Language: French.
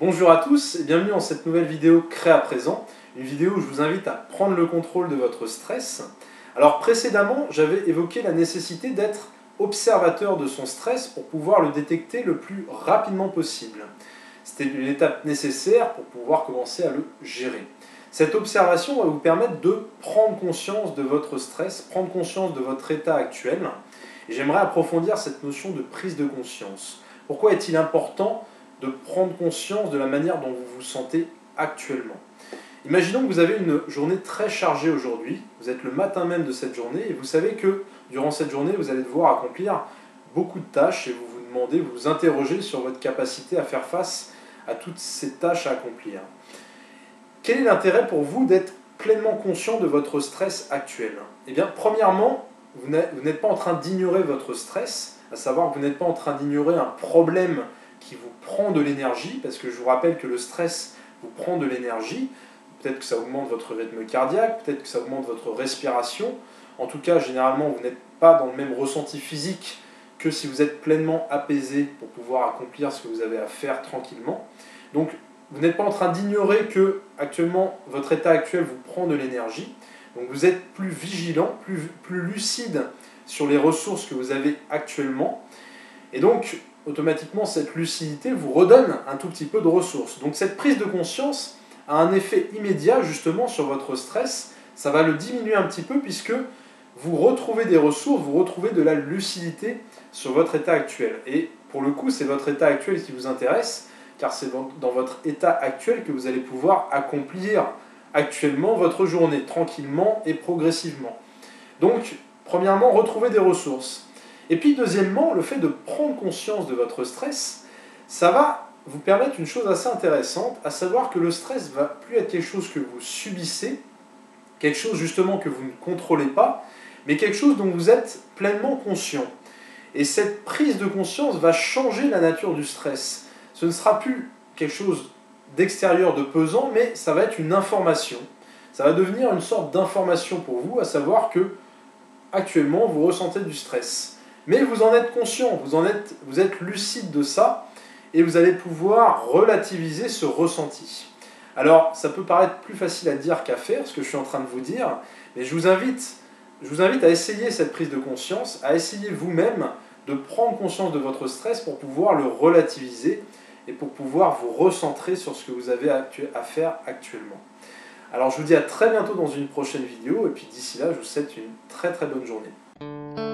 Bonjour à tous et bienvenue dans cette nouvelle vidéo Crée à présent, une vidéo où je vous invite à prendre le contrôle de votre stress. Alors précédemment, j'avais évoqué la nécessité d'être observateur de son stress pour pouvoir le détecter le plus rapidement possible. C'était une étape nécessaire pour pouvoir commencer à le gérer. Cette observation va vous permettre de prendre conscience de votre stress, prendre conscience de votre état actuel. Et j'aimerais approfondir cette notion de prise de conscience. Pourquoi est-il important de prendre conscience de la manière dont vous vous sentez actuellement? Imaginons que vous avez une journée très chargée aujourd'hui, vous êtes le matin même de cette journée et vous savez que durant cette journée, vous allez devoir accomplir beaucoup de tâches et vous vous demandez, vous vous interrogez sur votre capacité à faire face à toutes ces tâches à accomplir. Quel est l'intérêt pour vous d'être pleinement conscient de votre stress actuel? Eh bien, premièrement, vous n'êtes pas en train d'ignorer votre stress, à savoir que vous n'êtes pas en train d'ignorer un problème qui vous prend de l'énergie, parce que je vous rappelle que le stress vous prend de l'énergie. Peut-être que ça augmente votre rythme cardiaque, peut-être que ça augmente votre respiration. En tout cas, généralement, vous n'êtes pas dans le même ressenti physique que si vous êtes pleinement apaisé pour pouvoir accomplir ce que vous avez à faire tranquillement. Donc, vous n'êtes pas en train d'ignorer que actuellement votre état actuel vous prend de l'énergie. Donc, vous êtes plus vigilant, plus lucide sur les ressources que vous avez actuellement. Et donc, automatiquement, cette lucidité vous redonne un tout petit peu de ressources. Donc, cette prise de conscience a un effet immédiat justement sur votre stress. Ça va le diminuer un petit peu puisque vous retrouvez des ressources, vous retrouvez de la lucidité sur votre état actuel. Et pour le coup, c'est votre état actuel qui vous intéresse, car c'est dans votre état actuel que vous allez pouvoir accomplir actuellement votre journée, tranquillement et progressivement. Donc, premièrement, retrouver des ressources. Et puis, deuxièmement, le fait de prendre conscience de votre stress, ça va vous permettre une chose assez intéressante, à savoir que le stress ne va plus être quelque chose que vous subissez, quelque chose justement que vous ne contrôlez pas, mais quelque chose dont vous êtes pleinement conscient. Et cette prise de conscience va changer la nature du stress. Ce ne sera plus quelque chose d'extérieur, de pesant, mais ça va être une information. Ça va devenir une sorte d'information pour vous, à savoir que actuellement vous ressentez du stress. Mais vous en êtes conscient, vous êtes lucide de ça, et vous allez pouvoir relativiser ce ressenti. Alors, ça peut paraître plus facile à dire qu'à faire, ce que je suis en train de vous dire, mais je vous invite à essayer cette prise de conscience, à essayer vous-même de prendre conscience de votre stress pour pouvoir le relativiser et pour pouvoir vous recentrer sur ce que vous avez à faire actuellement. Alors, je vous dis à très bientôt dans une prochaine vidéo, et puis d'ici là, je vous souhaite une très très bonne journée.